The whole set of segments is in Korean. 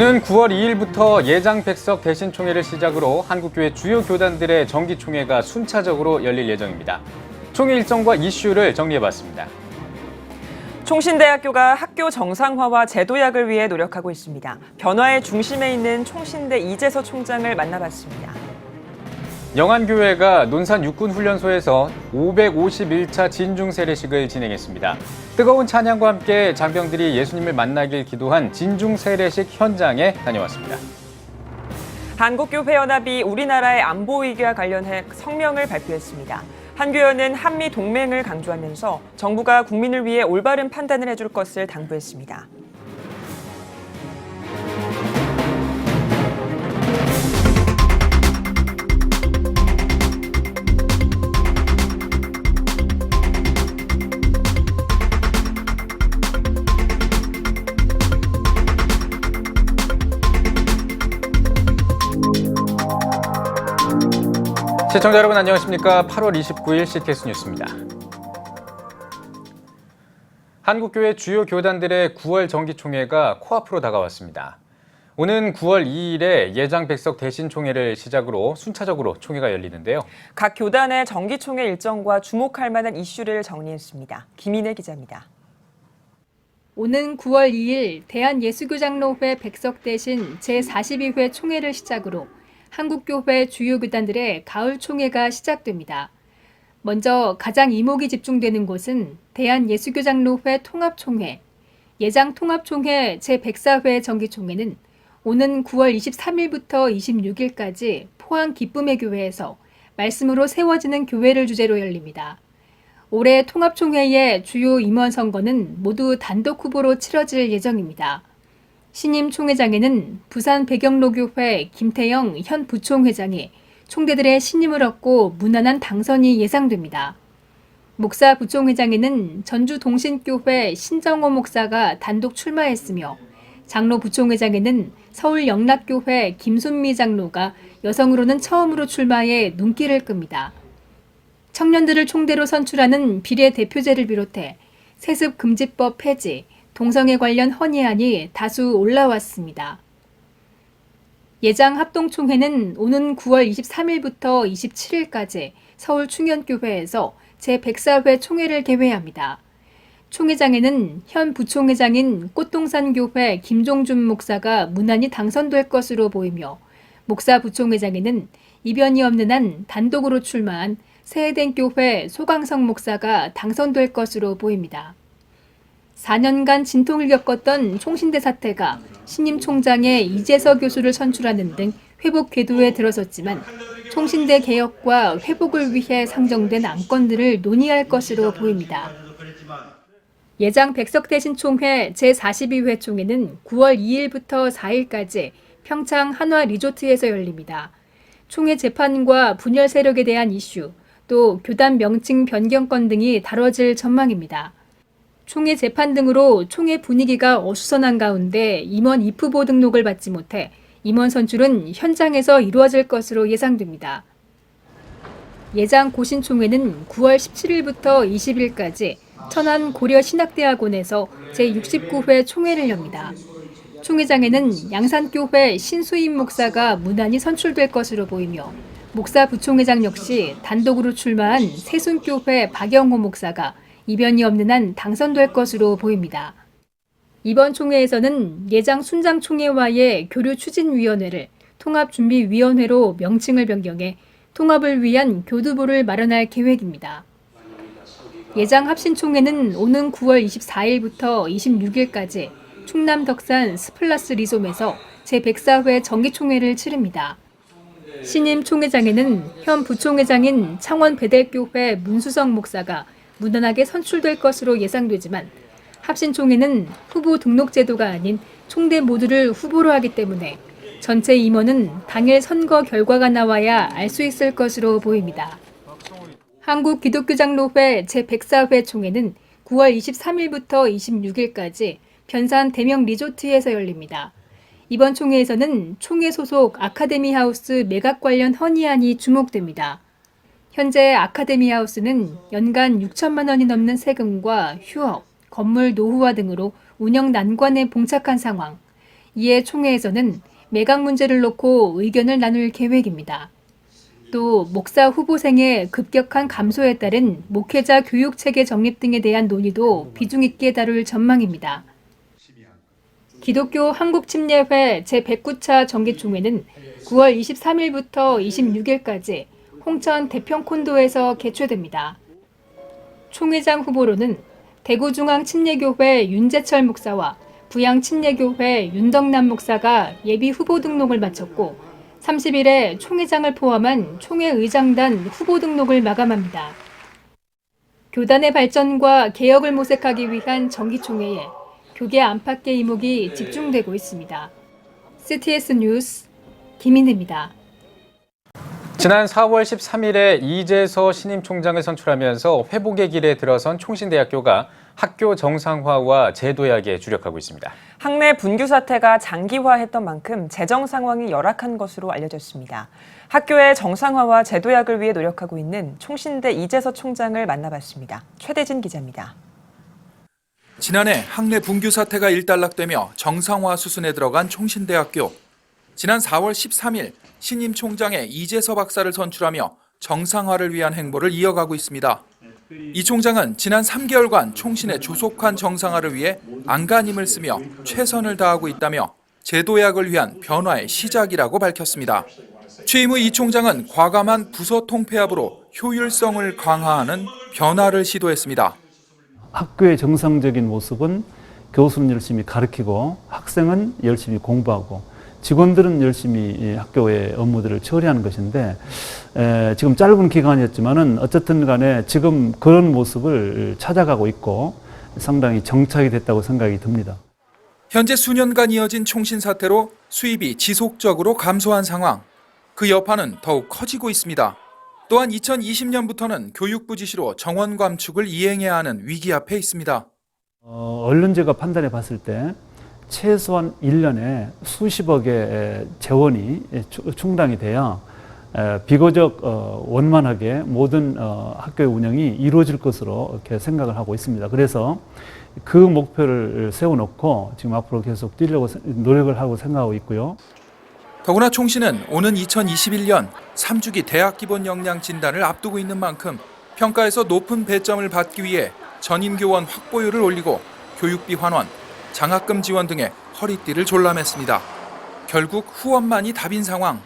오는 9월 2일부터 예장백석 대신총회를 시작으로 한국교회 주요 교단들의 정기총회가 순차적으로 열릴 예정입니다. 총회 일정과 이슈를 정리해봤습니다. 총신대학교가 학교 정상화와 제도약을 위해 노력하고 있습니다. 변화의 중심에 있는 총신대 이재서 총장을 만나봤습니다. 영안교회가 논산 육군훈련소에서 551차 진중세례식을 진행했습니다. 뜨거운 찬양과 함께 장병들이 예수님을 만나길 기도한 진중세례식 현장에 다녀왔습니다. 한국교회연합이 우리나라의 안보 위기와 관련해 성명을 발표했습니다. 한 교회는 한미 동맹을 강조하면서 정부가 국민을 위해 올바른 판단을 해줄 것을 당부했습니다. 시청자 여러분 안녕하십니까? 8월 29일 CTS 뉴스입니다. 한국교회 주요 교단들의 9월 정기총회가 코앞으로 다가왔습니다. 오는 9월 2일에 예장백석 대신총회를 시작으로 순차적으로 총회가 열리는데요. 각 교단의 정기총회 일정과 주목할 만한 이슈를 정리했습니다. 김인혜 기자입니다. 오는 9월 2일 대한예수교장로회 백석대신 제42회 총회를 시작으로 한국교회 주요 교단들의 가을 총회가 시작됩니다. 먼저 가장 이목이 집중되는 곳은 대한예수교장로회 통합총회, 예장통합총회 제104회 정기총회는 오는 9월 23일부터 26일까지 포항 기쁨의 교회에서 말씀으로 세워지는 교회를 주제로 열립니다. 올해 통합총회의 주요 임원 선거는 모두 단독 후보로 치러질 예정입니다. 신임 총회장에는 부산 배경로교회 김태영 현 부총회장이 총대들의 신임을 얻고 무난한 당선이 예상됩니다. 목사 부총회장에는 전주 동신교회 신정호 목사가 단독 출마했으며 장로 부총회장에는 서울 영락교회 김순미 장로가 여성으로는 처음으로 출마해 눈길을 끕니다. 청년들을 총대로 선출하는 비례대표제를 비롯해 세습금지법 폐지, 동성애 관련 헌의안이 다수 올라왔습니다. 예장합동총회는 오는 9월 23일부터 27일까지 서울 충현교회에서 제104회 총회를 개회합니다. 총회장에는 현 부총회장인 꽃동산교회 김종준 목사가 무난히 당선될 것으로 보이며 목사 부총회장에는 이변이 없는 한 단독으로 출마한 세해den교회 소강성 목사가 당선될 것으로 보입니다. 4년간 진통을 겪었던 총신대 사태가 신임 총장의 이재서 교수를 선출하는 등 회복 궤도에 들어섰지만 총신대 개혁과 회복을 위해 상정된 안건들을 논의할 것으로 보입니다. 예장 백석대신총회 제42회 총회는 9월 2일부터 4일까지 평창 한화 리조트에서 열립니다. 총회 재판과 분열 세력에 대한 이슈, 또 교단 명칭 변경권 등이 다뤄질 전망입니다. 총회 재판 등으로 총회 분위기가 어수선한 가운데 임원 입후보 등록을 받지 못해 임원 선출은 현장에서 이루어질 것으로 예상됩니다. 예장 고신총회는 9월 17일부터 20일까지 천안 고려신학대학원에서 제69회 총회를 엽니다. 총회장에는 양산교회 신수임 목사가 무난히 선출될 것으로 보이며 목사 부총회장 역시 단독으로 출마한 세순교회 박영호 목사가 이변이 없는 한 당선될 것으로 보입니다. 이번 총회에서는 예장 순장총회와의 교류추진위원회를 통합준비위원회로 명칭을 변경해 통합을 위한 교두보를 마련할 계획입니다. 예장 합신총회는 오는 9월 24일부터 26일까지 충남 덕산 스플라스 리솜에서 제104회 정기총회를 치릅니다. 신임 총회장에는 현 부총회장인 창원 베델교회 문수성 목사가 무난하게 선출될 것으로 예상되지만 합신총회는 후보 등록 제도가 아닌 총대 모두를 후보로 하기 때문에 전체 임원은 당일 선거 결과가 나와야 알 수 있을 것으로 보입니다. 한국기독교장로회 제104회 총회는 9월 23일부터 26일까지 변산 대명 리조트에서 열립니다. 이번 총회에서는 총회 소속 아카데미 하우스 매각 관련 헌의안이 주목됩니다. 현재 아카데미 하우스는 연간 6천만 원이 넘는 세금과 휴업, 건물 노후화 등으로 운영 난관에 봉착한 상황. 이에 총회에서는 매각 문제를 놓고 의견을 나눌 계획입니다. 또 목사 후보생의 급격한 감소에 따른 목회자 교육체계 정립 등에 대한 논의도 비중 있게 다룰 전망입니다. 기독교 한국침례회 제109차 정기총회는 9월 23일부터 26일까지 홍천 대평콘도에서 개최됩니다. 총회장 후보로는 대구중앙침례교회 윤재철 목사와 부양침례교회 윤덕남 목사가 예비 후보 등록을 마쳤고 30일에 총회장을 포함한 총회의장단 후보 등록을 마감합니다. 교단의 발전과 개혁을 모색하기 위한 정기총회에 교계 안팎의 이목이 집중되고 있습니다. CTS 뉴스 김인혜입니다. 지난 4월 13일에 이재서 신임 총장을 선출하면서 회복의 길에 들어선 총신대학교가 학교 정상화와 제도약에 주력하고 있습니다. 학내 분규 사태가 장기화했던 만큼 재정 상황이 열악한 것으로 알려졌습니다. 학교의 정상화와 제도약을 위해 노력하고 있는 총신대 이재서 총장을 만나봤습니다. 최대진 기자입니다. 지난해 학내 분규 사태가 일단락되며 정상화 수순에 들어간 총신대학교. 지난 4월 13일 신임 총장의 이재서 박사를 선출하며 정상화를 위한 행보를 이어가고 있습니다. 이 총장은 지난 3개월간 총신의 조속한 정상화를 위해 안간힘을 쓰며 최선을 다하고 있다며 제도약을 위한 변화의 시작이라고 밝혔습니다. 취임 후 이 총장은 과감한 부서 통폐합으로 효율성을 강화하는 변화를 시도했습니다. 학교의 정상적인 모습은 교수는 열심히 가르치고 학생은 열심히 공부하고 직원들은 열심히 학교의 업무들을 처리하는 것인데 지금 짧은 기간이었지만은 어쨌든 간에 지금 그런 모습을 찾아가고 있고 상당히 정착이 됐다고 생각이 듭니다. 현재 수년간 이어진 총신 사태로 수입이 지속적으로 감소한 상황. 그 여파는 더욱 커지고 있습니다. 또한 2020년부터는 교육부 지시로 정원 감축을 이행해야 하는 위기 앞에 있습니다. 언론제가 판단해 봤을 때 최소한 1년에 수십억의 재원이 충당이 돼야 비교적 원만하게 모든 학교의 운영이 이루어질 것으로 이렇게 생각을 하고 있습니다. 그래서 그 목표를 세워놓고 지금 앞으로 계속 뛰려고 노력을 하고 생각하고 있고요. 더구나 총신은 오는 2021년 3주기 대학 기본 역량 진단을 앞두고 있는 만큼 평가에서 높은 배점을 받기 위해 전임 교원 확보율을 올리고 교육비 환원, 장학금 지원 등의 허리띠를 졸라맸습니다. 결국 후원만이 답인 상황.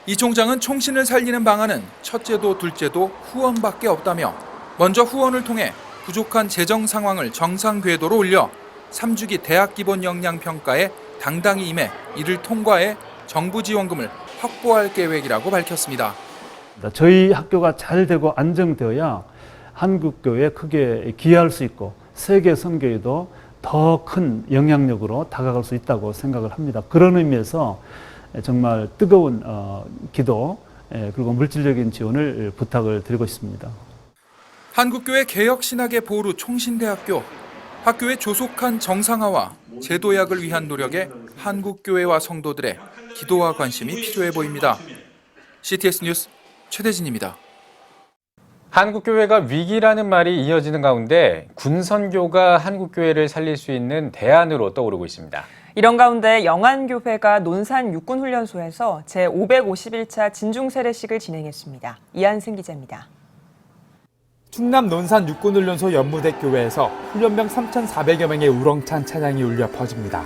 이 총장은 총신을 살리는 방안은 첫째도 둘째도 후원밖에 없다며 먼저 후원을 통해 부족한 재정 상황을 정상 궤도로 올려 3주기 대학 기본 역량 평가에 당당히 임해 이를 통과해 정부 지원금을 확보할 계획이라고 밝혔습니다. 저희 학교가 잘 되고 안정되어야 한국교회에 크게 기여할 수 있고 세계 선교에도 더 큰 영향력으로 다가갈 수 있다고 생각을 합니다. 그런 의미에서 정말 뜨거운 기도 그리고 물질적인 지원을 부탁을 드리고 싶습니다. 한국교회 개혁신학의 보루 총신대학교. 학교의 조속한 정상화와 제도약을 위한 노력에 한국교회와 성도들의 기도와 관심이 필요해 보입니다. CTS 뉴스 최대진입니다. 한국교회가 위기라는 말이 이어지는 가운데 군선교가 한국교회를 살릴 수 있는 대안으로 떠오르고 있습니다. 이런 가운데 영안교회가 논산 육군훈련소에서 제551차 진중세례식을 진행했습니다. 이한승 기자입니다. 충남 논산 육군훈련소 연무대 교회에서 훈련병 3,400여 명의 우렁찬 찬양이 울려 퍼집니다.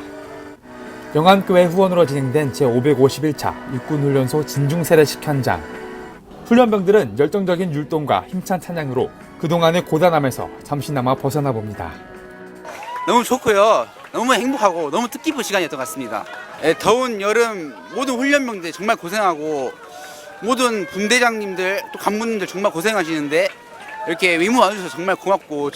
영안교회 후원으로 진행된 제551차 육군훈련소 진중세례식 현장. 훈련병들은 열정적인 율동과 힘찬 찬양으로 그동안의 고단함에서 잠시나마 벗어나 봅니다. 너무 좋고요. 너무 행복하고 너무 뜻깊은 시간이었던 것 같습니다. 더운 여름 모든 훈련병들 정말 고생하고 모든 분대장님들 또 간부님들 정말 고생하시는데 이렇게 위무 와주셔서 정말 고맙고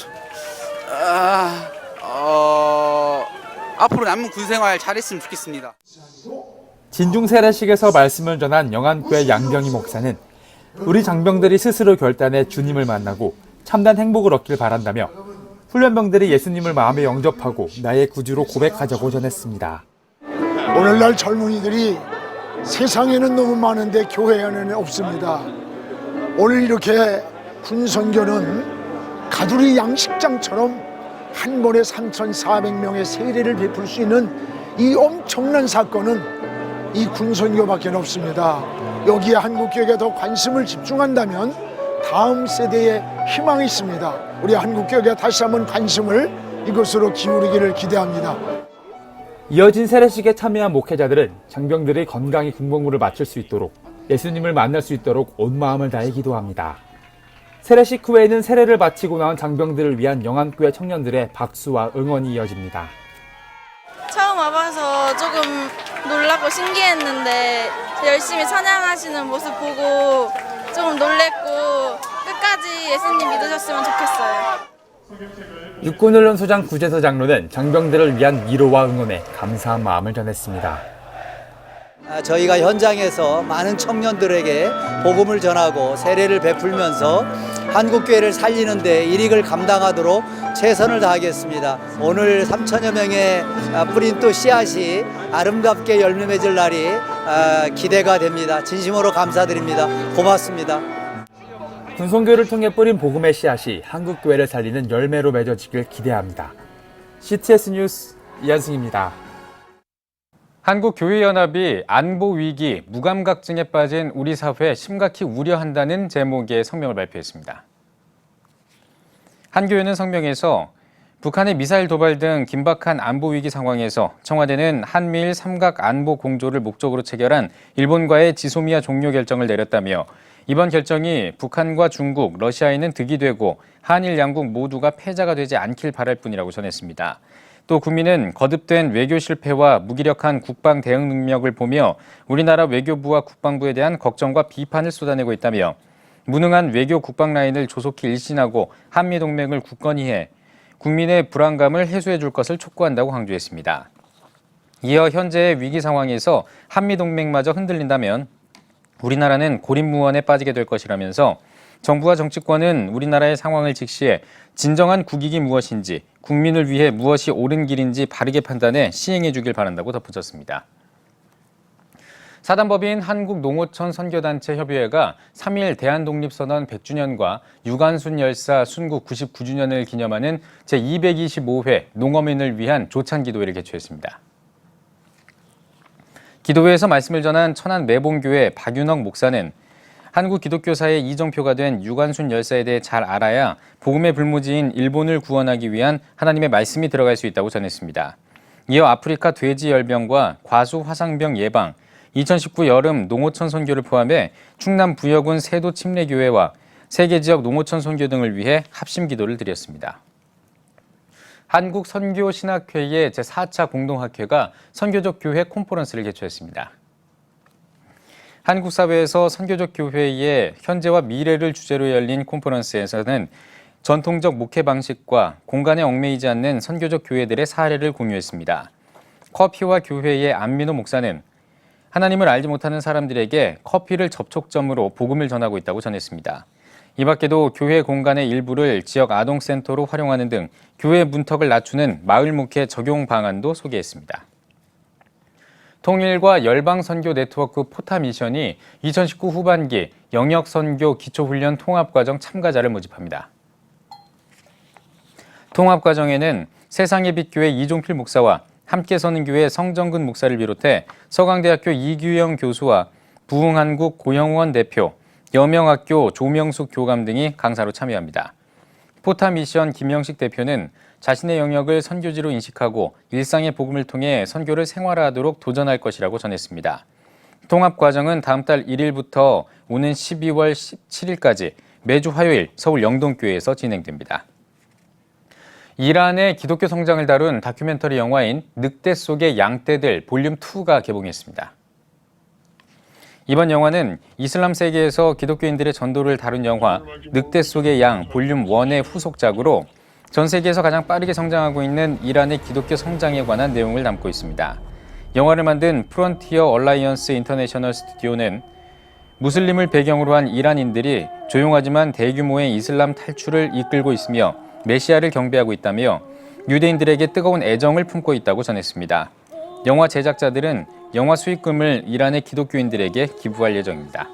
앞으로 남은 군생활 잘했으면 좋겠습니다. 진중세례식에서 말씀을 전한 영안교회 양경희 목사는 우리 장병들이 스스로 결단해 주님을 만나고 참된 행복을 얻길 바란다며 훈련병들이 예수님을 마음에 영접하고 나의 구주로 고백하자고 전했습니다. 오늘날 젊은이들이 세상에는 너무 많은데 교회 안에는 없습니다. 오늘 이렇게 군선교는 가두리 양식장처럼 한 번에 3,400명의 세례를 베풀 수 있는 이 엄청난 사건은 이 군선교밖에 없습니다. 여기에 한국교회가 더 관심을 집중한다면 다음 세대에 희망이 있습니다. 우리 한국교회가 다시 한번 관심을 이것으로 기울이기를 기대합니다. 이어진 세례식에 참여한 목회자들은 장병들이 건강히 군복무를 마칠 수 있도록 예수님을 만날 수 있도록 온 마음을 다해 기도합니다. 세례식 후에는 세례를 마치고 나온 장병들을 위한 영암교회 청년들의 박수와 응원이 이어집니다. 처음 와봐서 조금 놀라고 신기했는데 열심히 찬양하시는 모습 보고 조금 놀랬고 끝까지 예수님 믿으셨으면 좋겠어요. 육군훈련소장 구재서 장로는 장병들을 위한 위로와 응원에 감사한 마음을 전했습니다. 저희가 현장에서 많은 청년들에게 복음을 전하고 세례를 베풀면서 한국교회를 살리는 데 일익을 감당하도록 최선을 다하겠습니다. 오늘 3천여 명의 뿌린 또 씨앗이 아름답게 열매 맺을 날이 기대가 됩니다. 진심으로 감사드립니다. 고맙습니다. 군선교를 통해 뿌린 복음의 씨앗이 한국교회를 살리는 열매로 맺어지길 기대합니다. CTS 뉴스 이한승입니다. 한국교회연합이 안보위기, 무감각증에 빠진 우리 사회 심각히 우려한다는 제목의 성명을 발표했습니다. 한 교회는 성명에서 북한의 미사일 도발 등 긴박한 안보위기 상황에서 청와대는 한미일 삼각 안보 공조를 목적으로 체결한 일본과의 지소미아 종료 결정을 내렸다며 이번 결정이 북한과 중국, 러시아에는 득이 되고 한일 양국 모두가 패자가 되지 않길 바랄 뿐이라고 전했습니다. 또 국민은 거듭된 외교 실패와 무기력한 국방 대응 능력을 보며 우리나라 외교부와 국방부에 대한 걱정과 비판을 쏟아내고 있다며 무능한 외교 국방 라인을 조속히 일신하고 한미동맹을 굳건히 해 국민의 불안감을 해소해 줄 것을 촉구한다고 강조했습니다. 이어 현재의 위기 상황에서 한미동맹마저 흔들린다면 우리나라는 고립무원에 빠지게 될 것이라면서 정부와 정치권은 우리나라의 상황을 직시해 진정한 국익이 무엇인지, 국민을 위해 무엇이 옳은 길인지 바르게 판단해 시행해 주길 바란다고 덧붙였습니다. 사단법인 한국농어촌 선교단체 협의회가 3일 대한독립선언 100주년과 유관순 열사 순국 99주년을 기념하는 제225회 농어민을 위한 조찬기도회를 개최했습니다. 기도회에서 말씀을 전한 천안 매봉교회 박윤억 목사는 한국 기독교사의 이정표가 된 유관순 열사에 대해 잘 알아야 복음의 불모지인 일본을 구원하기 위한 하나님의 말씀이 들어갈 수 있다고 전했습니다. 이어 아프리카 돼지열병과 과수 화상병 예방, 2019 여름 농어촌 선교를 포함해 충남 부여군 세도 침례교회와 세계 지역 농어촌 선교 등을 위해 합심 기도를 드렸습니다. 한국선교신학회의 제4차 공동학회가 선교적 교회 콘퍼런스를 개최했습니다. 한국사회에서 선교적 교회의 현재와 미래를 주제로 열린 콘퍼런스에서는 전통적 목회 방식과 공간에 얽매이지 않는 선교적 교회들의 사례를 공유했습니다. 커피와 교회의 안민호 목사는 하나님을 알지 못하는 사람들에게 커피를 접촉점으로 복음을 전하고 있다고 전했습니다. 이 밖에도 교회 공간의 일부를 지역 아동센터로 활용하는 등 교회 문턱을 낮추는 마을 목회 적용 방안도 소개했습니다. 통일과 열방선교 네트워크 포타 미션이 2019 후반기 영역선교 기초훈련 통합과정 참가자를 모집합니다. 통합과정에는 세상예빛교회 이종필 목사와 함께 서는 교회 성정근 목사를 비롯해 서강대학교 이규영 교수와 부흥한국 고영원 대표, 여명학교 조명숙 교감 등이 강사로 참여합니다. 포타미션 김영식 대표는 자신의 영역을 선교지로 인식하고 일상의 복음을 통해 선교를 생활화하도록 도전할 것이라고 전했습니다. 통합과정은 다음 달 1일부터 오는 12월 17일까지 매주 화요일 서울 영동교회에서 진행됩니다. 이란의 기독교 성장을 다룬 다큐멘터리 영화인 늑대 속의 양떼들 볼륨 2가 개봉했습니다. 이번 영화는 이슬람 세계에서 기독교인들의 전도를 다룬 영화 늑대 속의 양 볼륨 1의 후속작으로 전 세계에서 가장 빠르게 성장하고 있는 이란의 기독교 성장에 관한 내용을 담고 있습니다. 영화를 만든 프론티어 얼라이언스 인터내셔널 스튜디오는 무슬림을 배경으로 한 이란인들이 조용하지만 대규모의 이슬람 탈출을 이끌고 있으며 메시아를 경배하고 있다며 유대인들에게 뜨거운 애정을 품고 있다고 전했습니다. 영화 제작자들은 영화 수익금을 이란의 기독교인들에게 기부할 예정입니다.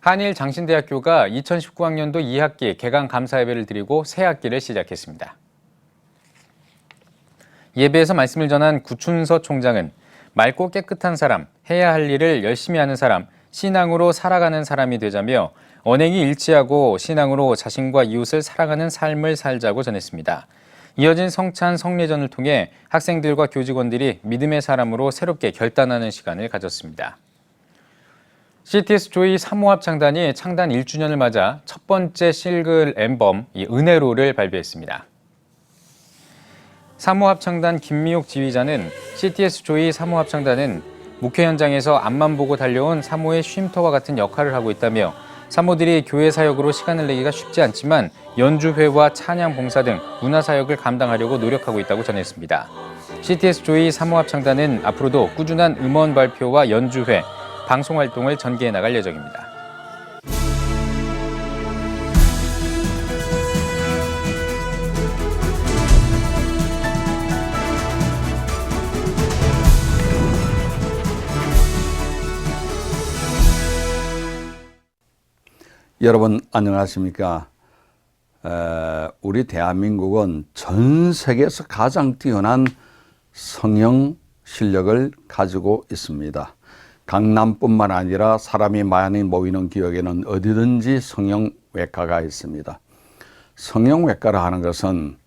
한일 장신대학교가 2019학년도 2학기 개강 감사 예배를 드리고 새 학기를 시작했습니다. 예배에서 말씀을 전한 구춘서 총장은 맑고 깨끗한 사람, 해야 할 일을 열심히 하는 사람, 신앙으로 살아가는 사람이 되자며 언행이 일치하고 신앙으로 자신과 이웃을 사랑하는 삶을 살자고 전했습니다. 이어진 성찬 성례전을 통해 학생들과 교직원들이 믿음의 사람으로 새롭게 결단하는 시간을 가졌습니다. CTS 조이 사모합창단이 창단 1주년을 맞아 첫 번째 싱글 앨범 은혜로를 발표했습니다. 사모합창단 김미옥 지휘자는 CTS 조이 사모합창단은 목회 현장에서 앞만 보고 달려온 사모의 쉼터와 같은 역할을 하고 있다며 사모들이 교회 사역으로 시간을 내기가 쉽지 않지만 연주회와 찬양 봉사 등 문화 사역을 감당하려고 노력하고 있다고 전했습니다. CTS 조이 사모합창단은 앞으로도 꾸준한 음원 발표와 연주회, 방송 활동을 전개해 나갈 예정입니다. 여러분 안녕하십니까? 우리 대한민국은 전 세계에서 가장 뛰어난 성형 실력을 가지고 있습니다. 강남뿐만 아니라 사람이 많이 모이는 지역에는 어디든지 성형외과가 있습니다. 성형외과를 하는 것은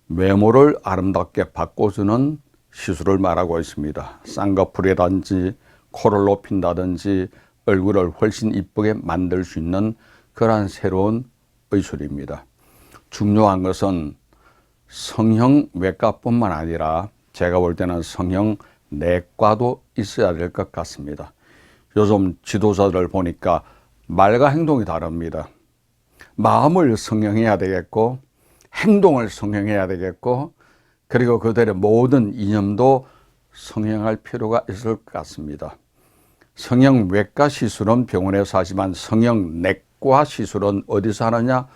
외모를 아름답게 바꿔주는 시술을 말하고 있습니다. 쌍꺼풀이라든지 코를 높인다든지 얼굴을 훨씬 이쁘게 만들 수 있는 그러한 새로운 의술입니다. 중요한 것은 성형외과뿐만 아니라 제가 볼 때는 성형내과도 있어야 될 것 같습니다. 요즘 지도자들 보니까 말과 행동이 다릅니다. 마음을 성형해야 되겠고 행동을 성형해야 되겠고 그리고 그들의 모든 이념도 성형할 필요가 있을 것 같습니다. 성형외과 시술은 병원에서 하지만 성형내과 시술은 어디서 하느냐?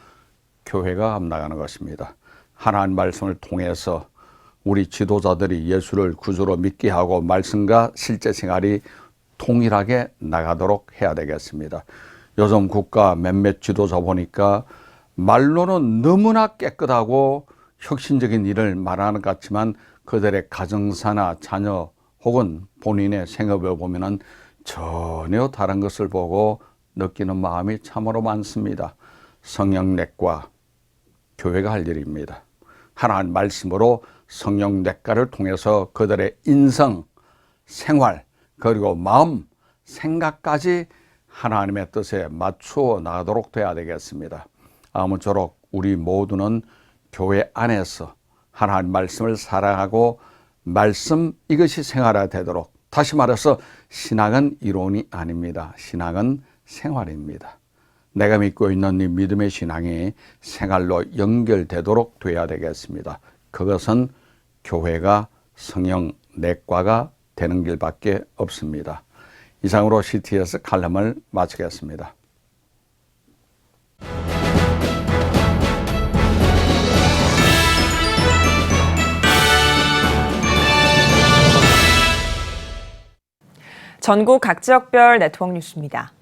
교회가 감당하는 것입니다. 하나님 말씀을 통해서 우리 지도자들이 예수를 구주로 믿게 하고 말씀과 실제 생활이 통일하게 나가도록 해야 되겠습니다. 요즘 국가 몇몇 지도자 보니까 말로는 너무나 깨끗하고 혁신적인 일을 말하는 것 같지만 그들의 가정사나 자녀 혹은 본인의 생업을 보면은 전혀 다른 것을 보고 느끼는 마음이 참으로 많습니다. 성형내과 교회가 할 일입니다. 하나님 말씀으로 성형내과를 통해서 그들의 인성, 생활, 그리고 마음, 생각까지 하나님의 뜻에 맞추어 나가도록 돼야 되겠습니다. 아무쪼록 우리 모두는 교회 안에서 하나님 말씀을 사랑하고 말씀 이것이 생활화되도록, 다시 말해서 신앙은 이론이 아닙니다. 신앙은 생활입니다. 내가 믿고 있는 이 믿음의 신앙이 생활로 연결되도록 돼야 되겠습니다. 그것은 교회가 성형내과가 되는 길밖에 없습니다. 이상으로 CTS 칼럼을 마치겠습니다. 전국 각 지역별 네트워크 뉴스입니다.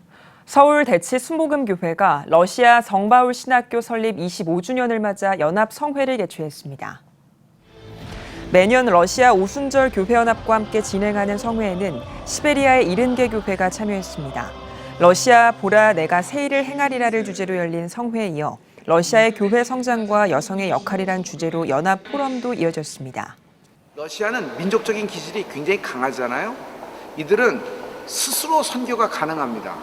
서울 대치 순복음교회가 러시아 성바울 신학교 설립 25주년을 맞아 연합 성회를 개최했습니다. 매년 러시아 오순절 교회연합과 함께 진행하는 성회에는 시베리아의 70개 교회가 참여했습니다. 러시아 보라 내가 새 일을 행하리라를 주제로 열린 성회에 이어 러시아의 교회 성장과 여성의 역할이란 주제로 연합 포럼도 이어졌습니다. 러시아는 민족적인 기질이 굉장히 강하잖아요. 이들은 스스로 선교가 가능합니다.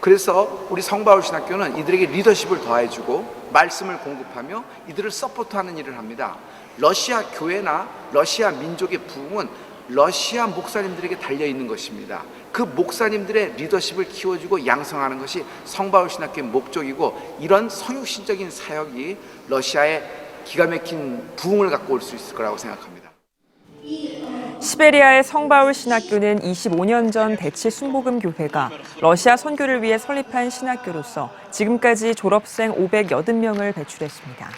그래서 우리 성바울 신학교는 이들에게 리더십을 더해주고 말씀을 공급하며 이들을 서포트하는 일을 합니다. 러시아 교회나 러시아 민족의 부흥은 러시아 목사님들에게 달려있는 것입니다. 그 목사님들의 리더십을 키워주고 양성하는 것이 성바울 신학교의 목적이고, 이런 성육신적인 사역이 러시아에 기가 막힌 부흥을 갖고 올 수 있을 거라고 생각합니다. 시베리아의 성바울 신학교는 25년 전 대치 순복음교회가 러시아 선교를 위해 설립한 신학교로서 지금까지 졸업생 580명을 배출했습니다.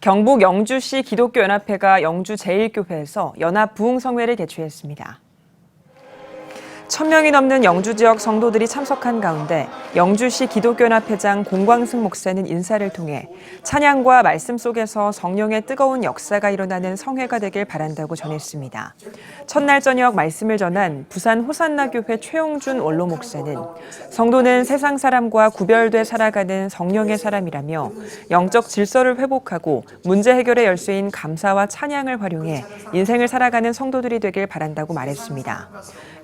경북 영주시 기독교연합회가 영주 제1교회에서 연합 부흥성회를 개최했습니다. 1000명이 넘는 영주 지역 성도들이 참석한 가운데 영주시 기독교연합회장 공광승 목사는 인사를 통해 찬양과 말씀 속에서 성령의 뜨거운 역사가 일어나는 성회가 되길 바란다고 전했습니다. 첫날 저녁 말씀을 전한 부산 호산나교회 최용준 원로 목사는 성도는 세상 사람과 구별돼 살아가는 성령의 사람이라며 영적 질서를 회복하고 문제 해결의 열쇠인 감사와 찬양을 활용해 인생을 살아가는 성도들이 되길 바란다고 말했습니다.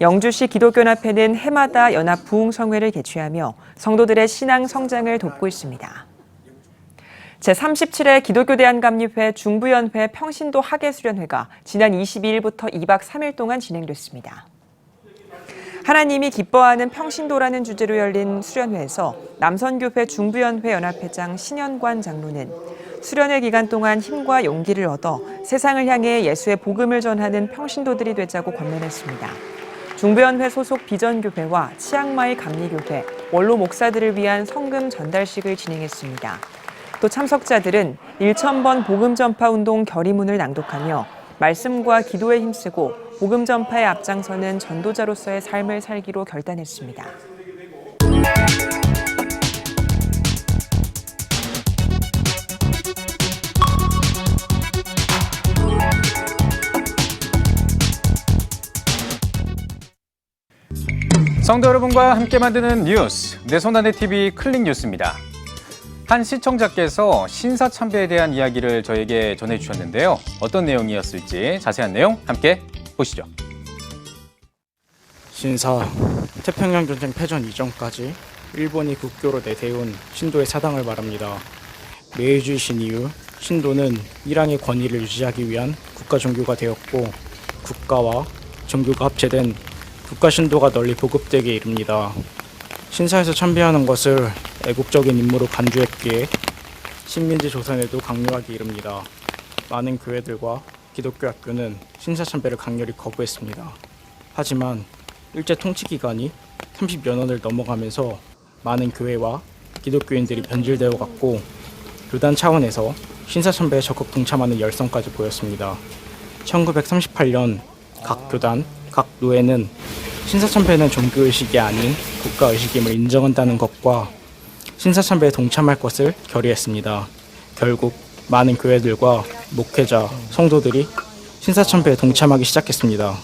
영주시 기독교연합회는 해마다 연합 부흥성회를 개최하며 성도들의 신앙 성장을 돕고 있습니다. 제37회 기독교대한감리회 중부연회 평신도 학예수련회가 지난 22일부터 2박 3일 동안 진행됐습니다. 하나님이 기뻐하는 평신도라는 주제로 열린 수련회에서 남선교회 중부연회 연합회장 신현관 장로는 수련회 기간 동안 힘과 용기를 얻어 세상을 향해 예수의 복음을 전하는 평신도들이 되자고 권면했습니다. 중부연회 소속 비전교회와 치앙마이 감리교회, 원로 목사들을 위한 성금 전달식을 진행했습니다. 또 참석자들은 1000번 복음 전파 운동 결의문을 낭독하며 말씀과 기도에 힘쓰고 복음 전파에 앞장서는 전도자로서의 삶을 살기로 결단했습니다. 성도 여러분과 함께 만드는 뉴스, 내 손안의 TV 클릭 뉴스입니다. 한 시청자께서 신사참배에 대한 이야기를 저에게 전해주셨는데요. 어떤 내용이었을지 자세한 내용 함께 보시죠. 신사, 태평양 전쟁 패전 이전까지 일본이 국교로 내세운 신도의 사당을 말합니다. 메이주이신 이후 신도는 일왕의 권위를 유지하기 위한 국가 종교가 되었고 국가와 종교가 합체된 국가 신도가 널리 보급되게 이릅니다. 신사에서 참배하는 것을 애국적인 임무로 간주했기에 식민지 조선에도 강요하기 이릅니다. 많은 교회들과 기독교 학교는 신사 참배를 강렬히 거부했습니다. 하지만 일제 통치 기간이 30여 년을 넘어가면서 많은 교회와 기독교인들이 변질되어 갔고 교단 차원에서 신사 참배에 적극 동참하는 열성까지 보였습니다. 1938년 각 교단, 각 노회는 신사참배는 종교의식이 아닌 국가의식임을 인정한다는 것과 신사참배에 동참할 것을 결의했습니다. 결국 많은 교회들과 목회자, 성도들이 신사참배에 동참하기 시작했습니다.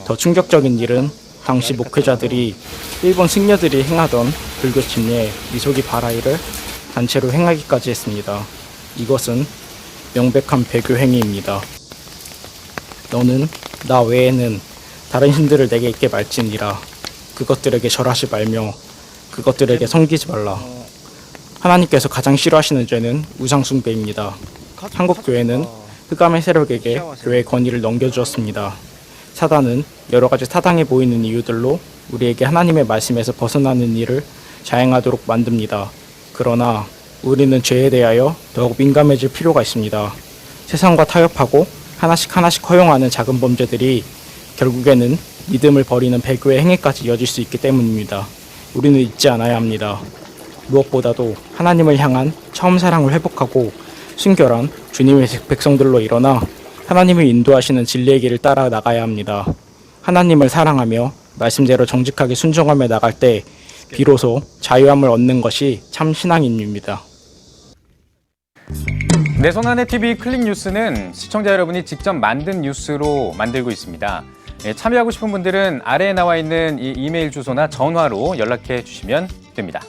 더 충격적인 일은 당시 목회자들이 일본 승려들이 행하던 불교 침례 미소기 바라이를 단체로 행하기까지 했습니다. 이것은 명백한 배교 행위입니다. 너는 나 외에는 다른 신들을 내게 있게 말지니라. 그것들에게 절하지 말며 그것들에게 섬기지 말라. 하나님께서 가장 싫어하시는 죄는 우상 숭배입니다. 한국 교회는 흑암의 세력에게 교회의 권위를 넘겨주었습니다. 사단은 여러 가지 타당해 보이는 이유들로 우리에게 하나님의 말씀에서 벗어나는 일을 자행하도록 만듭니다. 그러나 우리는 죄에 대하여 더욱 민감해질 필요가 있습니다. 세상과 타협하고 하나씩 허용하는 작은 범죄들이 결국에는 믿음을 버리는 배교의 행위까지 이어질 수 있기 때문입니다. 우리는 잊지 않아야 합니다. 무엇보다도 하나님을 향한 처음 사랑을 회복하고 순결한 주님의 백성들로 일어나 하나님을 인도하시는 진리의 길을 따라 나가야 합니다. 하나님을 사랑하며 말씀대로 정직하게 순종하며 나갈 때 비로소 자유함을 얻는 것이 참 신앙인입니다. 내 손안의 TV 클릭 뉴스는 시청자 여러분이 직접 만든 뉴스로 만들고 있습니다. 참여하고 싶은 분들은 아래에 나와 있는 이 이메일 주소나 전화로 연락해 주시면 됩니다.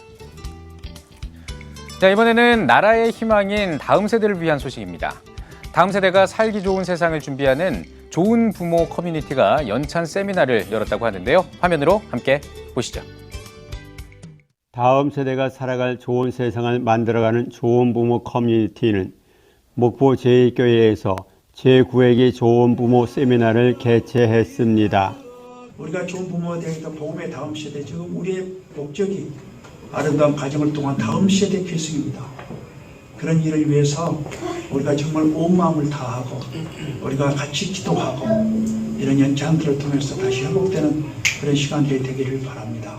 자, 이번에는 나라의 희망인 다음 세대를 위한 소식입니다. 다음 세대가 살기 좋은 세상을 준비하는 좋은 부모 커뮤니티가 연찬 세미나를 열었다고 하는데요. 화면으로 함께 보시죠. 다음 세대가 살아갈 좋은 세상을 만들어가는 좋은 부모 커뮤니티는 목포 제1교회에서 제9회기 좋은 부모 세미나를 개최했습니다. 우리가 좋은 부모가 되니까 복음의 다음 세대, 지금 우리의 목적이 아름다운 가정을 통한 다음 세대 계승입니다. 그런 일을 위해서 우리가 정말 온 마음을 다하고 우리가 같이 기도하고 이런 연찬들을 통해서 다시 회복되는 그런 시간들이 되기를 바랍니다.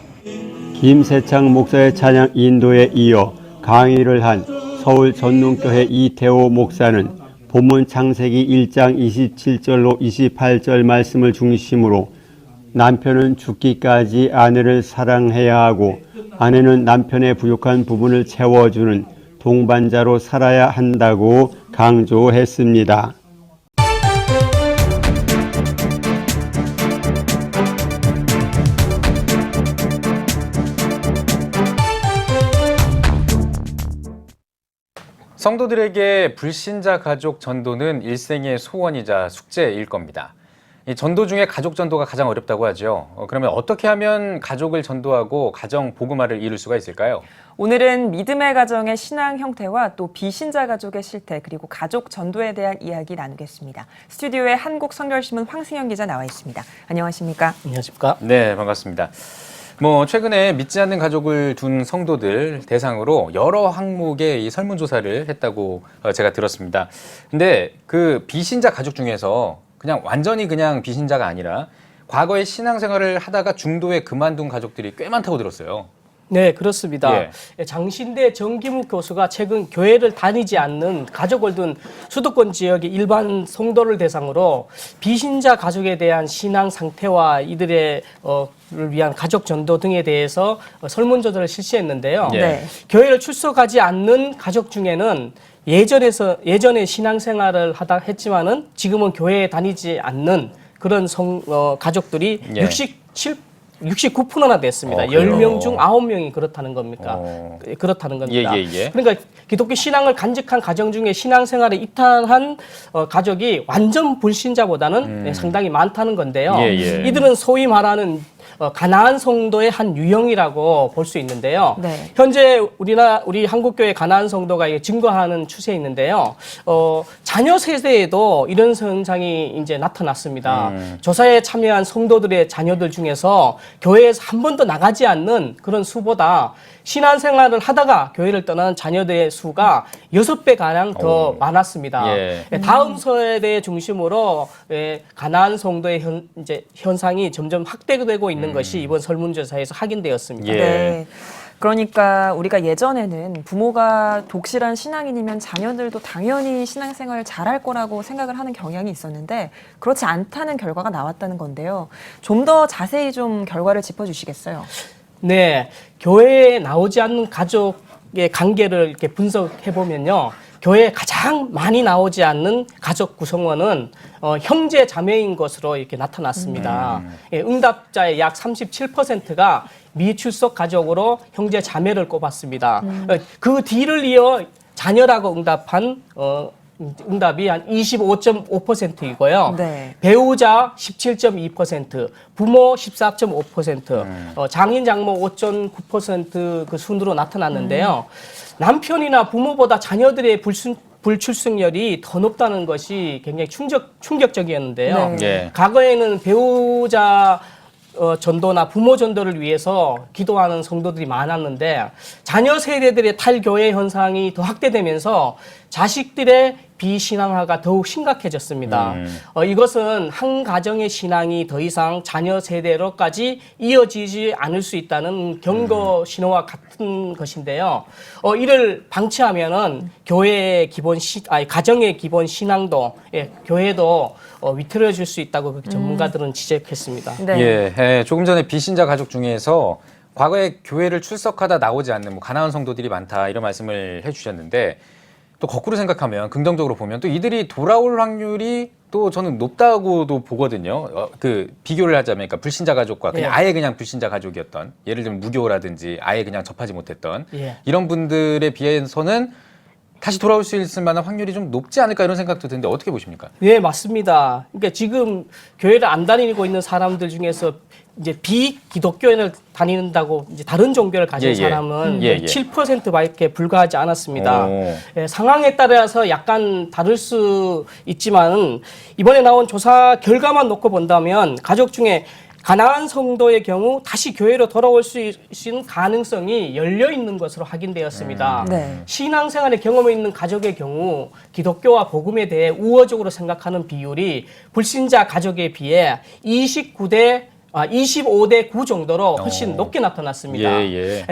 김세창 목사의 찬양 인도에 이어 강의를 한 서울 전능교회 이태호 목사는 본문 창세기 1장 27절로 28절 말씀을 중심으로 남편은 죽기까지 아내를 사랑해야 하고 아내는 남편의 부족한 부분을 채워주는 동반자로 살아야 한다고 강조했습니다. 성도들에게 불신자 가족 전도는 일생의 소원이자 숙제일 겁니다. 이 전도 중에 가족 전도가 가장 어렵다고 하죠. 그러면 어떻게 하면 가족을 전도하고 가정 복음화를 이룰 수가 있을까요? 오늘은 믿음의 가정의 신앙 형태와 또 비신자 가족의 실태 그리고 가족 전도에 대한 이야기 나누겠습니다. 스튜디오에 한국성결신문 황승현 기자 나와 있습니다. 안녕하십니까? 안녕하십니까? 네, 반갑습니다. 최근에 믿지 않는 가족을 둔 성도들 대상으로 여러 항목의 이 설문조사를 했다고 제가 들었습니다. 근데 그 비신자 가족 중에서 완전히 비신자가 아니라 과거에 신앙생활을 하다가 중도에 그만둔 가족들이 꽤 많다고 들었어요. 네, 그렇습니다. 장신대 정기묵 교수가 최근 교회를 다니지 않는 가족을 둔 수도권 지역의 일반 성도를 대상으로 비신자 가족에 대한 신앙 상태와 이들의 를 위한 가족 전도 등에 대해서 설문조사를 실시했는데요. 교회를 출석하지 않는 가족 중에는 예전에 신앙생활을 하다 했지만은 지금은 교회에 다니지 않는 그런 가족들이 69%나 됐습니다. 10명 중 9명이 그렇다는 겁니까? 그렇다는 겁니다. 그러니까 기독교 신앙을 간직한 가정 중에 신앙생활에 이탈한 가족이 완전 불신자보다는 상당히 많다는 건데요. 이들은 소위 말하는 가나안 성도의 한 유형이라고 볼 수 있는데요. 현재 우리 한국교회 가나안 성도가 증거하는 추세에 있는데요. 자녀 세대에도 이런 현상이 이제 나타났습니다. 조사에 참여한 성도들의 자녀들 중에서 교회에서 한 번도 나가지 않는 그런 수보다 신앙생활을 하다가 교회를 떠나는 자녀들의 수가 6배가량 더 많았습니다. 다음 세대 중심으로 가나안 성도의 현상이 점점 확대되고 있는 것이 이번 설문조사에서 확인되었습니다. 그러니까 우리가 예전에는 부모가 독실한 신앙인이면 자녀들도 당연히 신앙생활을 잘할 거라고 생각을 하는 경향이 있었는데 그렇지 않다는 결과가 나왔다는 건데요. 좀 더 자세히 좀 결과를 짚어주시겠어요? 네, 교회에 나오지 않는 가족의 관계를 이렇게 분석해 보면요. 교회에 가장 많이 나오지 않는 가족 구성원은 형제 자매인 것으로 이렇게 나타났습니다. 응답자의 약 37%가 미출석 가족으로 형제 자매를 꼽았습니다. 그 뒤를 이어 자녀라고 응답한 응답이 한 25.5%이고요. 배우자 17.2%, 부모 14.5%, 장인 장모 5.9% 그 순으로 나타났는데요. 남편이나 부모보다 자녀들의 불출석률이 더 높다는 것이 굉장히 충격적이었는데요. 과거에는 배우자 전도나 부모 전도를 위해서 기도하는 성도들이 많았는데 자녀 세대들의 탈교회 현상이 더 확대되면서 자식들의 비신앙화가 더욱 심각해졌습니다. 이것은 한 가정의 신앙이 더 이상 자녀 세대로까지 이어지지 않을 수 있다는 경고 신호와 같은 것인데요. 이를 방치하면은 교회의 가정의 기본 신앙도 교회도 위태로워질 수 있다고 그렇게 전문가들은 지적했습니다. 조금 전에 비신자 가족 중에서 과거에 교회를 출석하다 나오지 않는 가나안 성도들이 많다 이런 말씀을 해주셨는데 또 거꾸로 생각하면 긍정적으로 보면 또 이들이 돌아올 확률이 또 저는 높다고도 보거든요. 비교를 하자면 그러니까 불신자 가족과 아예 그냥 불신자 가족이었던 예를 들면 무교라든지 아예 그냥 접하지 못했던 이런 분들에 비해서는 다시 돌아올 수 있을 만한 확률이 좀 높지 않을까 이런 생각도 드는데 어떻게 보십니까? 네, 맞습니다. 그러니까 지금 교회를 안 다니고 있는 사람들 중에서 이제 비기독교인을 다닌다고 이제 다른 종교를 가진 사람은 7%밖에 불과하지 않았습니다. 상황에 따라서 약간 다를 수 있지만 이번에 나온 조사 결과만 놓고 본다면 가족 중에 가나안 성도의 경우 다시 교회로 돌아올 수 있는 가능성이 열려 있는 것으로 확인되었습니다. 신앙생활의 경험이 있는 가족의 경우 기독교와 복음에 대해 우호적으로 생각하는 비율이 불신자 가족에 비해 25대 9 정도로 훨씬 높게 나타났습니다.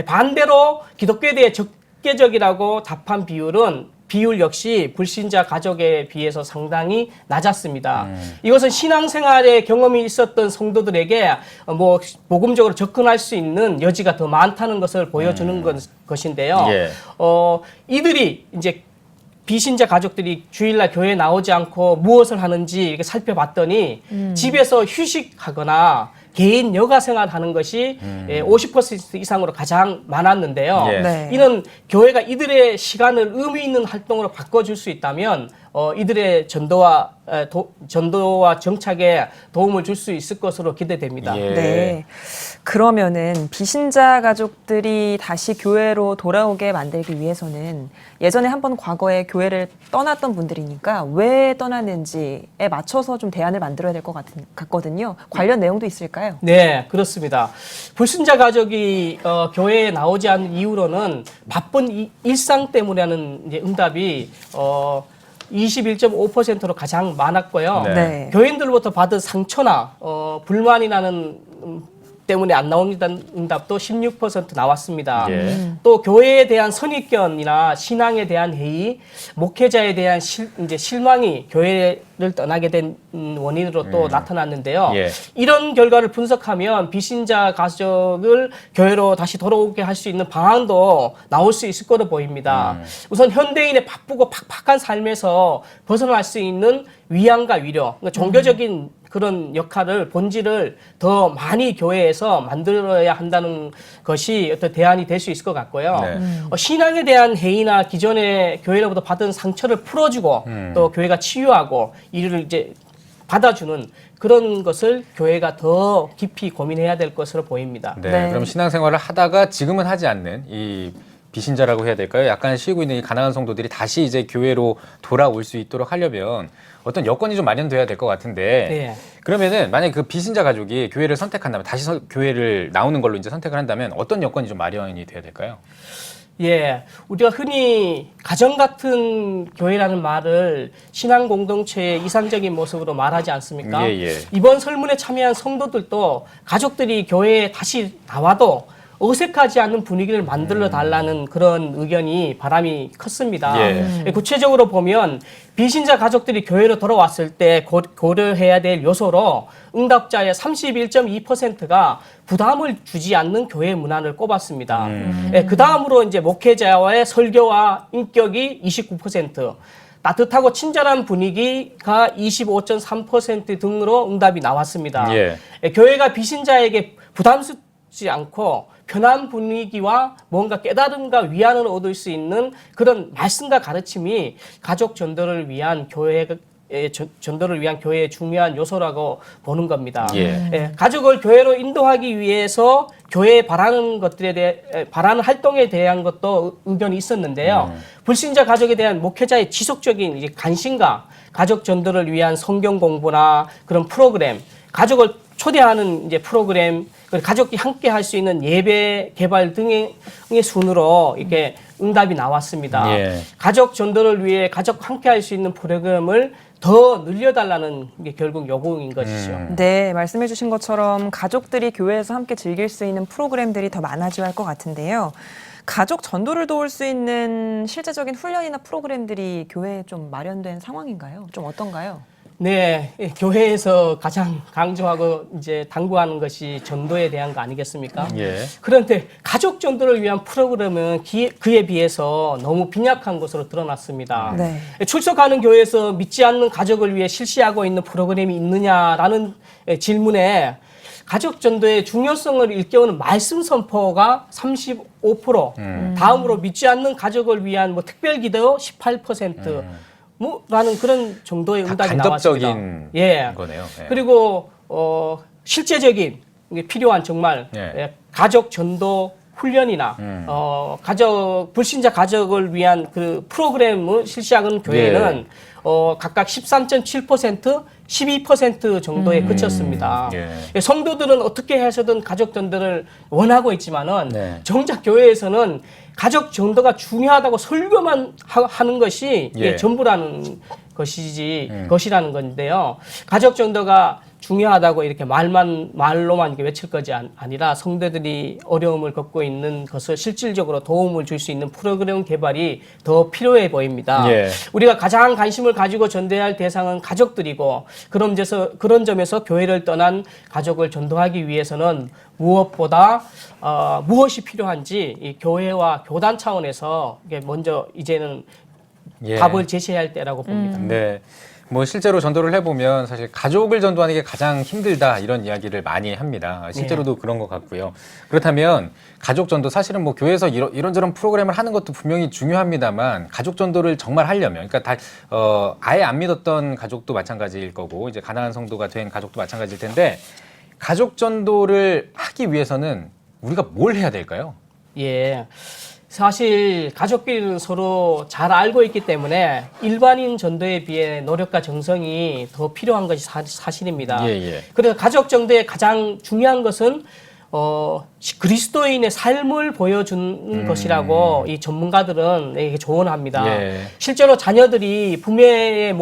반대로 기독교에 대해 적개적이라고 답한 비율은 비율 역시 불신자 가족에 비해서 상당히 낮았습니다. 이것은 신앙생활에 경험이 있었던 성도들에게 뭐 복음적으로 접근할 수 있는 여지가 더 많다는 것을 보여주는 것인데요. 예. 이들이 이제 비신자 가족들이 주일날 교회에 나오지 않고 무엇을 하는지 이렇게 살펴봤더니 집에서 휴식하거나 개인 여가 생활하는 것이 50% 이상으로 가장 많았는데요. 예. 네. 이는 교회가 이들의 시간을 의미 있는 활동으로 바꿔줄 수 있다면 이들의 전도와 정착에 도움을 줄 수 있을 것으로 기대됩니다. 예. 네. 그러면은 비신자 가족들이 다시 교회로 돌아오게 만들기 위해서는 예전에 한번 과거에 교회를 떠났던 분들이니까 왜 떠났는지에 맞춰서 좀 대안을 만들어야 될 것 같거든요. 관련 내용도 있을까요? 네, 그렇습니다. 불신자 가족이 교회에 나오지 않는 이유로는 바쁜 일상 때문이라는 이제 응답이 21.5%로 가장 많았고요. 네. 교인들로부터 받은 상처나 불만이라는 때문에 안 나온다는 응답도 16% 나왔습니다. 예. 또 교회에 대한 선입견이나 신앙에 대한 회의, 목회자에 대한 이제 실망이 교회를 떠나게 된 원인으로 또 나타났는데요. 예. 이런 결과를 분석하면 비신자 가족을 교회로 다시 돌아오게 할 수 있는 방안도 나올 수 있을 거로 보입니다. 우선 현대인의 바쁘고 팍팍한 삶에서 벗어날 수 있는 위안과 위로, 그러니까 종교적인 그런 역할을 본질을 더 많이 교회에서 만들어야 한다는 것이 어떤 대안이 될 수 있을 것 같고요. 네. 신앙에 대한 해이나 기존의 교회로부터 받은 상처를 풀어주고 또 교회가 치유하고 이를 이제 받아주는 그런 것을 교회가 더 깊이 고민해야 될 것으로 보입니다. 네. 네. 그럼 신앙생활을 하다가 지금은 하지 않는 이 비신자라고 해야 될까요? 약간 쉬고 있는 이 가난한 성도들이 다시 이제 교회로 돌아올 수 있도록 하려면 어떤 여건이 좀 마련돼야 될 것 같은데 네. 그러면은 만약에 그 비신자 가족이 교회를 선택한다면 다시 교회를 나오는 걸로 이제 선택을 한다면 어떤 여건이 좀 마련이 돼야 될까요? 예, 우리가 흔히 가정 같은 교회라는 말을 신앙 공동체의 이상적인 모습으로 말하지 않습니까? 예, 예. 이번 설문에 참여한 성도들도 가족들이 교회에 다시 나와도 어색하지 않은 분위기를 만들어 달라는 그런 의견이 바람이 컸습니다. 예. 구체적으로 보면 비신자 가족들이 교회로 돌아왔을 때 고려해야 될 요소로 응답자의 31.2%가 부담을 주지 않는 교회 문화를 꼽았습니다. 그 다음으로 이제 목회자와의 설교와 인격이 29%, 따뜻하고 친절한 분위기가 25.3% 등으로 응답이 나왔습니다. 예. 교회가 비신자에게 부담스럽지 않고 편한 분위기와 뭔가 깨달음과 위안을 얻을 수 있는 그런 말씀과 가르침이 가족 전도를 위한 전도를 위한 교회의 중요한 요소라고 보는 겁니다. 예. 가족을 교회로 인도하기 위해서 교회에 바라는 것들에 대해 바라는 활동에 대한 것도 의견이 있었는데요. 불신자 가족에 대한 목회자의 지속적인 이제 관심과 가족 전도를 위한 성경 공부나 그런 프로그램, 가족을 초대하는 이제 프로그램, 가족이 함께 할 수 있는 예배 개발 등의 순으로 이렇게 응답이 나왔습니다. 예. 가족 전도를 위해 가족 함께 할 수 있는 프로그램을 더 늘려달라는 게 결국 요구인 것이죠. 네, 말씀해 주신 것처럼 가족들이 교회에서 함께 즐길 수 있는 프로그램들이 더 많아져야 할 것 같은데요. 가족 전도를 도울 수 있는 실제적인 훈련이나 프로그램들이 교회에 좀 마련된 상황인가요? 좀 어떤가요? 네, 교회에서 가장 강조하고 이제 당부하는 것이 전도에 대한 거 아니겠습니까? 예. 그런데 가족 전도를 위한 프로그램은 그에 비해서 너무 빈약한 것으로 드러났습니다. 네. 출석하는 교회에서 믿지 않는 가족을 위해 실시하고 있는 프로그램이 있느냐라는 질문에 가족 전도의 중요성을 일깨우는 말씀 선포가 35%, 다음으로 믿지 않는 가족을 위한 뭐 특별 기도 18%, 라는 그런 정도의 응답이 나왔습니다. 간접적인 예. 거네요. 예. 그리고 실제적인 필요한 정말 예. 가족 전도 훈련이나 불신자 가족을 위한 그 프로그램을 실시하는 교회는 각각 13.7%, 12% 정도에 그쳤습니다. 예. 성도들은 어떻게 해서든 가족 전도를 원하고 있지만은 네. 정작 교회에서는 가족 전도가 중요하다고 설교만 하는 것이 예. 전부라는 것이라는 건데요. 가족 전도가 중요하다고 이렇게 말로만 이렇게 외칠 것이 아니라 성도들이 어려움을 겪고 있는 것을 실질적으로 도움을 줄 수 있는 프로그램 개발이 더 필요해 보입니다. 예. 우리가 가장 관심을 가지고 전도해야 할 대상은 가족들이고 그런 점에서 교회를 떠난 가족을 전도하기 위해서는 무엇보다 무엇이 필요한지 이 교회와 교단 차원에서 이게 먼저 이제는 답을 제시해야 할 때라고 봅니다. 네. 뭐 실제로 전도를 해보면 사실 가족을 전도하는 게 가장 힘들다 이런 이야기를 많이 합니다. 실제로도 그런 것 같고요. 그렇다면 가족 전도 사실은 뭐 교회에서 이런저런 프로그램을 하는 것도 분명히 중요합니다만 가족 전도를 정말 하려면 그러니까 아예 안 믿었던 가족도 마찬가지일 거고 이제 가난한 성도가 된 가족도 마찬가지일 텐데 가족 전도를 하기 위해서는 우리가 뭘 해야 될까요? 예. 사실 가족끼리는 서로 잘 알고 있기 때문에 일반인 전도에 비해 노력과 정성이 더 필요한 것이 사실입니다. 그래서 가족 전도의 가장 중요한 것은 그리스도인의 삶을 보여주는 것이라고 이 전문가들은 이렇게 조언합니다. 실제로 자녀들이 부모의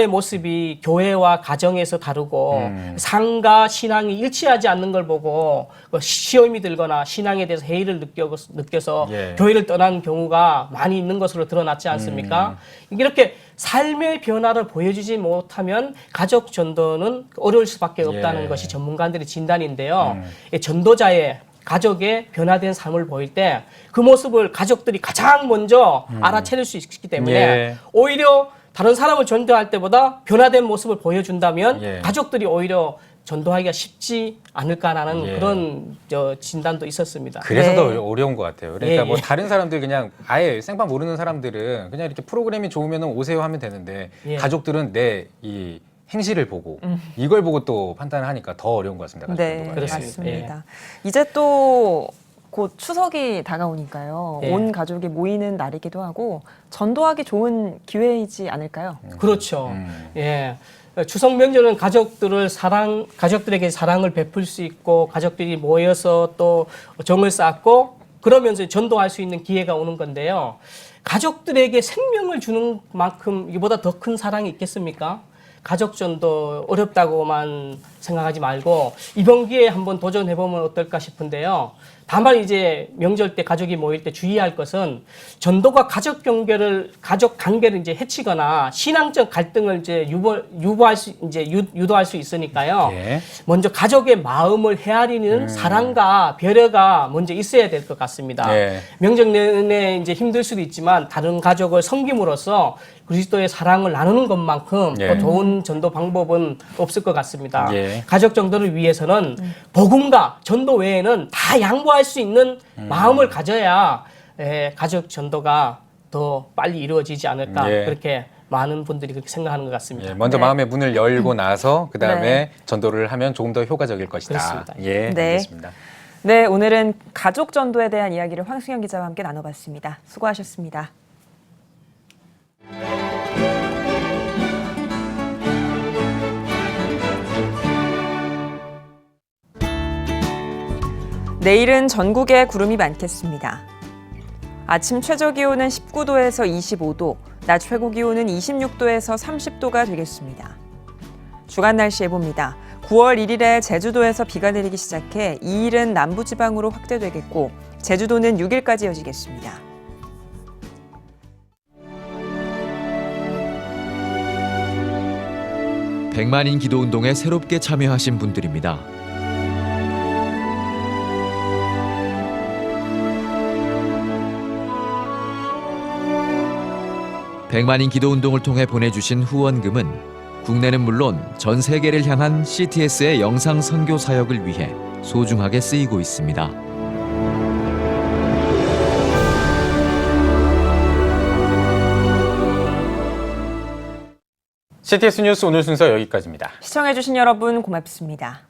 모습이 교회와 가정에서 다르고 삶과 신앙이 일치하지 않는 걸 보고 시험이 들거나 신앙에 대해서 회의를 느껴서 교회를 떠나는 경우가 많이 있는 것으로 드러났지 않습니까? 이렇게 삶의 변화를 보여주지 못하면 가족 전도는 어려울 수밖에 없다는 것이 전문가들의 진단인데요. 전도자의 가족의 변화된 삶을 보일 때 그 모습을 가족들이 가장 먼저 알아차릴 수 있기 때문에 오히려 다른 사람을 전도할 때보다 변화된 모습을 보여준다면 가족들이 오히려 전도하기가 쉽지 않을까라는 그런 진단도 있었습니다. 그래서 더 어려운 것 같아요. 그러니까 뭐 다른 사람들 그냥 아예 생판 모르는 사람들은 그냥 이렇게 프로그램이 좋으면 오세요 하면 되는데 가족들은 내 이 행실을 보고 이걸 보고 또 판단을 하니까 더 어려운 것 같습니다. 네, 맞습니다. 이제 또 곧 추석이 다가오니까요. 온 가족이 모이는 날이기도 하고 전도하기 좋은 기회이지 않을까요? 그렇죠. 예. 추석 명절은 가족들에게 사랑을 베풀 수 있고 가족들이 모여서 또 정을 쌓고 그러면서 전도할 수 있는 기회가 오는 건데요. 가족들에게 생명을 주는 만큼 이보다 더 큰 사랑이 있겠습니까? 가족 전도 어렵다고만 생각하지 말고 이번 기회에 한번 도전해보면 어떨까 싶은데요. 다만 이제 명절 때 가족이 모일 때 주의할 것은 전도가 가족 관계를 이제 해치거나 신앙적 갈등을 이제 유도할 수 있으니까요. 먼저 가족의 마음을 헤아리는 사랑과 배려가 먼저 있어야 될 것 같습니다. 명절 내내 이제 힘들 수도 있지만 다른 가족을 섬김으로써 그리스도의 사랑을 나누는 것만큼 더 좋은 전도 방법은 없을 것 같습니다. 가족 전도를 위해서는 복음과 전도 외에는 다 양보할 수 있는 마음을 가져야 가족 전도가 더 빨리 이루어지지 않을까 그렇게 많은 분들이 그렇게 생각하는 것 같습니다. 먼저 마음의 문을 열고 나서 그 다음에 전도를 하면 조금 더 효과적일 것이다. 그렇습니다. 알겠습니다. 네, 오늘은 가족 전도에 대한 이야기를 황승현 기자와 함께 나눠봤습니다. 수고하셨습니다. 내일은 전국에 구름이 많겠습니다. 아침 최저 기온은 19도에서 25도, 낮 최고 기온은 26도에서 30도가 되겠습니다. 주간 날씨 예보입니다. 9월 1일에 제주도에서 비가 내리기 시작해 2일은 남부지방으로 확대되겠고 제주도는 6일까지 이어지겠습니다. 백만인 기도운동에 새롭게 참여하신 분들입니다. 백만인 기도운동을 통해 보내주신 후원금은 국내는 물론 전 세계를 향한 CTS의 영상 선교 사역을 위해 소중하게 쓰이고 있습니다. CTS 뉴스 오늘 순서 여기까지입니다. 시청해주신 여러분 고맙습니다.